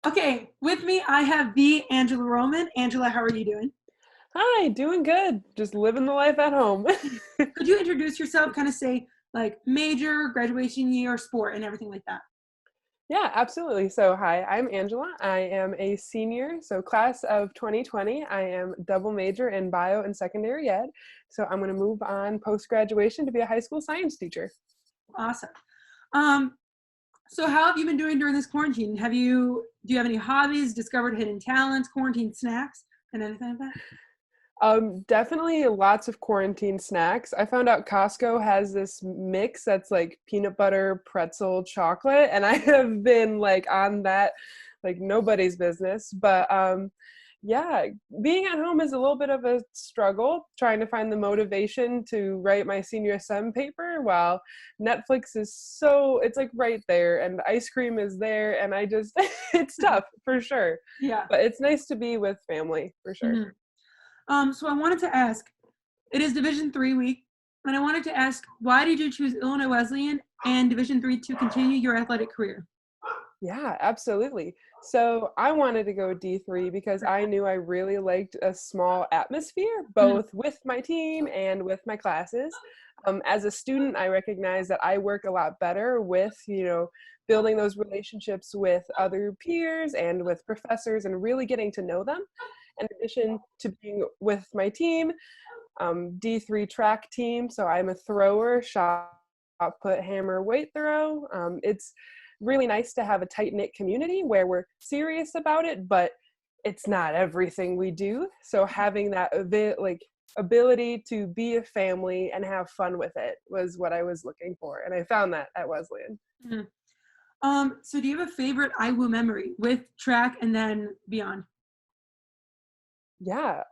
Okay, with me I have the Angela Roman. Angela, how are you doing? Hi, doing good. Just living the life at home. Could you introduce yourself, kind of say like major, graduation year, sport, and everything like that? Yeah, absolutely. So, hi, I'm Angela. I am a senior, so class of 2020. I am double major in bio and secondary ed. So, I'm going to move on post graduation to be a high school science teacher. Awesome. Um, so how have you been doing during this quarantine? Do you have any hobbies, discovered hidden talents, quarantine snacks, and anything like that? Definitely lots of quarantine snacks. I found out Costco has this mix that's like peanut butter, pretzel, chocolate, and I have been like on that like nobody's business. But yeah, being at home is a little bit of a struggle trying to find the motivation to write my senior sem paper while Netflix is it's like right there and ice cream is there and I just it's tough for sure. Yeah. But it's nice to be with family for sure. Mhm. So I wanted to ask, it is Division 3 week, and I wanted to ask, why did you choose Illinois Wesleyan and Division 3 to continue your athletic career? Yeah, absolutely. So I wanted to go D3 because I knew I really liked a small atmosphere, Mhm. both with my team and with my classes. As a student, I recognize that I work a lot better with, building those relationships with other peers and with professors and really getting to know them. In addition to being with my team, D3 track team. So I'm a thrower, shot put, hammer, weight throw. It's really nice to have a tight knit community where we're serious about it, but it's not everything we do. So having that ability to be a family and have fun with it was what I was looking for, and I found that at Wesleyan. Mhm. So do you have a favorite IWU memory with track and then beyond? Yeah,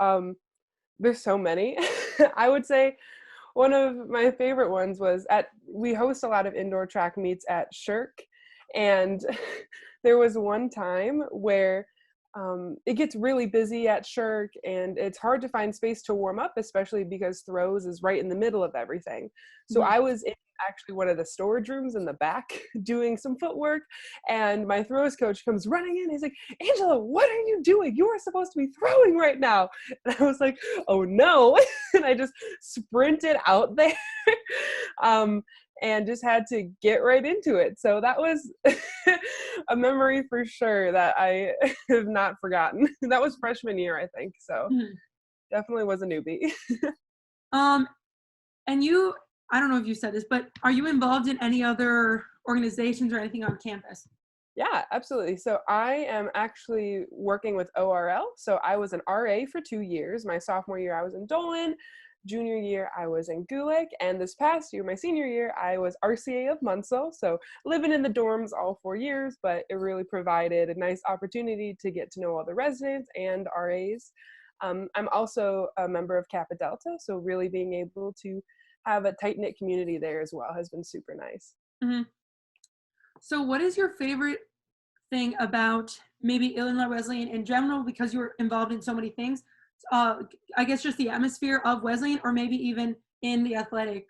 there's so many. I would say one of my favorite ones was at we host a lot of indoor track meets at Shirk, and there was one time where it gets really busy at Shirk, and it's hard to find space to warm up, especially because throws is right in the middle of everything. So Mhm. I was in actually one of the storage rooms in the back doing some footwork, and my throws coach comes running in. He's like, "Angela, what are you doing? You are supposed to be throwing right now." And I was like, "Oh no." And I just sprinted out there um, and just had to get right into it. So that was a memory for sure that I have not forgotten. That was freshman year, I think. So Mhm. definitely was a newbie. Um, and I don't know if you said this, but are you involved in any other organizations or anything on campus? Yeah, absolutely. So I am actually working with ORL. So I was an RA for 2 years. My sophomore year, I was in Dolan. Junior year, I was in Gulick. And this past year, my senior year, I was RCA of Munsell. So living in the dorms all 4 years, but it really provided a nice opportunity to get to know all the residents and RAs. I'm also a member of Kappa Delta. So really being able to have a tight knit community there as well has been super nice. Mhm. So what is your favorite thing about maybe Illinois Wesleyan in general, because you were involved in so many things? Uh, I guess just the atmosphere of Wesleyan, or maybe even in the athletic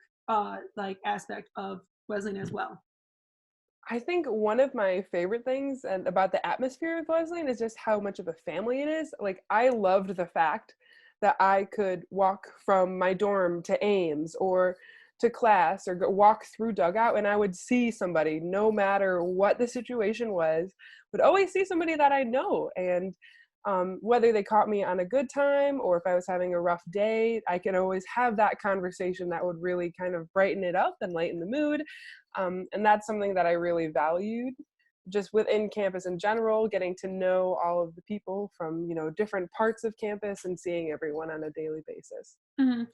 like aspect of Wesleyan as well. I think one of my favorite things and about the atmosphere of Wesleyan is just how much of a family it is. Like I loved the fact that I could walk from my dorm to Ames or to class or walk through dugout and I would see somebody no matter what the situation was, would always see somebody that I know. And whether they caught me on a good time or if I was having a rough day, I could always have that conversation that would really kind of brighten it up and lighten the mood. And that's something that I really valued just within campus in general, getting to know all of the people from, different parts of campus and seeing everyone on a daily basis. Mhm.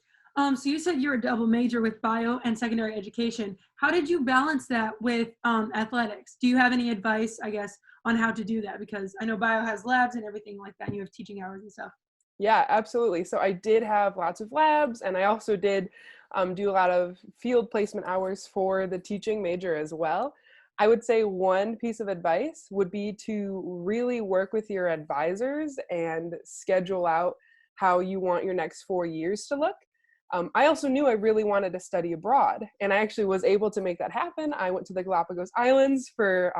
So you said you're a double major with bio and secondary education. How did you balance that with athletics? Do you have any advice, I guess, on how to do that? Because I know bio has labs and everything like that, and you have teaching hours and stuff. Yeah, absolutely. So I did have lots of labs, and I also did do a lot of field placement hours for the teaching major as well. I would say one piece of advice would be to really work with your advisors and schedule out how you want your next 4 years to look. I also knew I really wanted to study abroad, and I actually was able to make that happen. I went to the Galapagos Islands for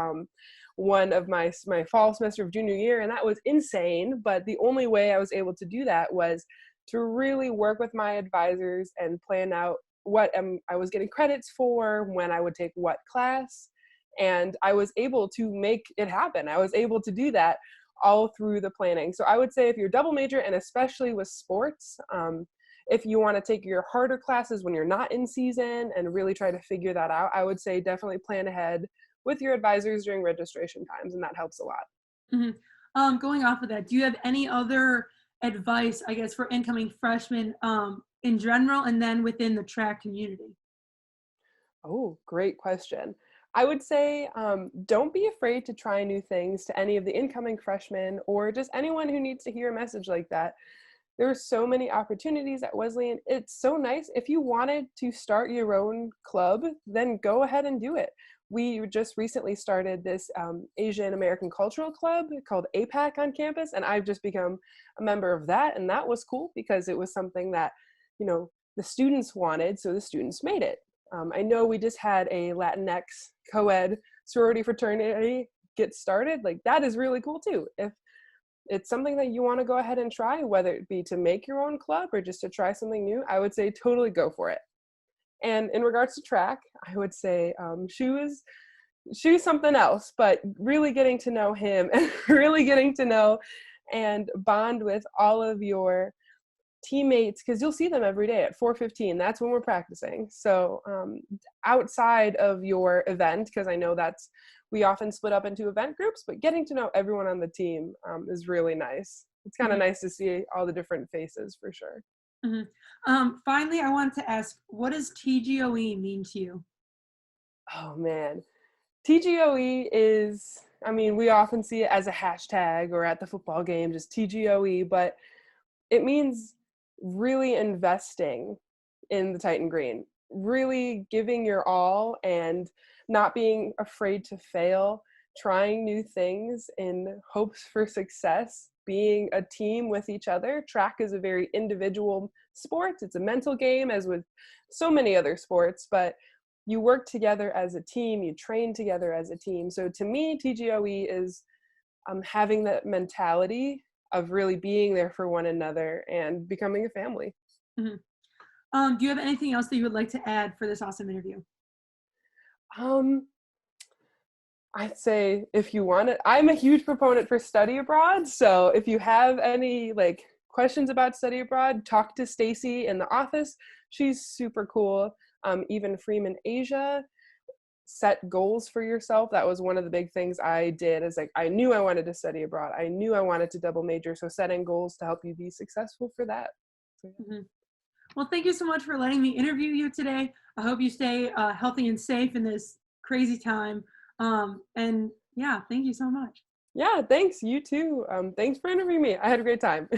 one of my fall semester of junior year, and that was insane. But the only way I was able to do that was to really work with my advisors and plan out what I was getting credits for, when I would take what class, and I was able to make it happen. I was able to do that all through the planning. So I would say if you're double major, and especially with sports, if you want to take your harder classes when you're not in season and really try to figure that out, I would say definitely plan ahead with your advisors during registration times, and that helps a lot. Going off of that, do you have any other advice, I guess, for incoming freshmen in general and then within the track community? Oh, great question. I would say don't be afraid to try new things to any of the incoming freshmen or just anyone who needs to hear a message like that. There are so many opportunities at Wesleyan. It's so nice. If you wanted to start your own club, then go ahead and do it. We just recently started this Asian American Cultural Club called APAC on campus, and I've just become a member of that. And that was cool because it was something that, the students wanted, so the students made it. I know we just had a Latinx co-ed sorority fraternity get started. Like, that is really cool too. If it's something that you want to go ahead and try, whether it be to make your own club or just to try something new, I would say totally go for it. And in regards to track, I would say shoes something else, but really getting to know him and really getting to know and bond with all of your teammates, because you'll see them every day at 4:15. That's when we're practicing. So outside of your event, because I know we often split up into event groups, but getting to know everyone on the team is really nice. It's kind of nice to see all the different faces for sure. Finally, I wanted to ask, what does TGOE mean to you? Oh man, TGOE is, we often see it as a hashtag or at the football game, just TGOE, but it means really investing in the Titan Green, really giving your all and not being afraid to fail, trying new things in hopes for success, being a team with each other. Track is a very individual sport. It's a mental game, as with so many other sports, but you work together as a team, you train together as a team. So to me, TGOE is having that mentality of really being there for one another and becoming a family. Do you have anything else that you would like to add for this awesome interview? I'd say if you want it, I'm a huge proponent for study abroad. So if you have any questions about study abroad, talk to Stacy in the office. She's super cool. Even Freeman Asia, set goals for yourself. That was one of the big things I did, is I knew I wanted to study abroad. I knew I wanted to double major. So setting goals to help you be successful for that. So, yeah. Well, thank you so much for letting me interview you today. I hope you stay healthy and safe in this crazy time. And yeah, thank you so much. Yeah, thanks. You too. Thanks for interviewing me. I had a great time.